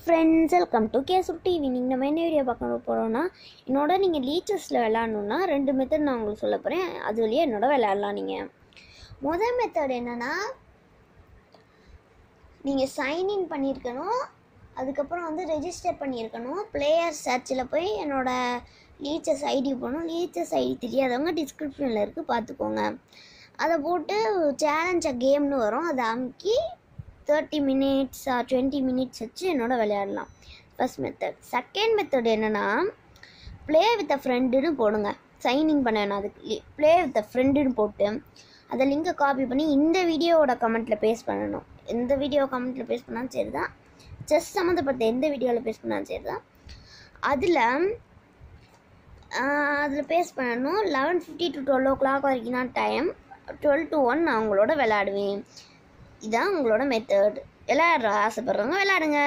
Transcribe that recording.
friends, welcome to KSUP TV. நீங்கள் நம்ம என்ன வீடியோ பார்க்க போகிறோன்னா, என்னோட நீங்கள் லீச்சஸில் விளையாடணுன்னா 2 மெத்தட் நான் உங்களுக்கு சொல்ல போகிறேன். அது வழியாக என்னோட விளையாடலாம். நீங்கள் முதல் மெத்தட் என்னென்னா, நீங்கள் சைன்இன் பண்ணியிருக்கணும், அதுக்கப்புறம் வந்து ரெஜிஸ்டர் பண்ணியிருக்கணும். பிளேயர் சர்ச்சில் போய் என்னோடய லீச்சஸ் ஐடி போகணும். லீச்சஸ் ஐடி தெரியாதவங்க டிஸ்கிரிப்ஷனில் இருக்குது, பார்த்துக்கோங்க. அதை போட்டு சேலஞ்ச் கேம்னு வரும், அதை அமுக்கி 30 minutes or 20 minutes வச்சு என்னோட விளையாடலாம். First method. செகண்ட் மெத்தட் என்னென்னா, ப்ளே வித் அ ஃப்ரெண்டுன்னு போடுங்க. சைன்இன் பண்ணணும், அதுக்கு ப்ளே வித் அ ஃப்ரெண்டுன்னு போட்டு அதை லிங்கை காப்பி பண்ணி இந்த வீடியோவோட கமெண்ட்டில் பேஸ்ட் பண்ணணும். எந்த வீடியோ கமெண்ட்டில் பேஸ்ட் பண்ணாலும் சரி தான், செஸ் சம்மந்தப்பட்ட எந்த வீடியோவில் பேஸ்ட் பண்ணாலும் சரி தான். அதில் பேஸ்ட் பண்ணணும். 11:50 to 12 o'clock வரைக்கும் தான் டைம். 12 to 1 நான் உங்களோட விளையாடுவேன். இதான் உங்களோட மெத்தட். விளையாடுற ஆசைப்படுறவங்க விளையாடுங்க.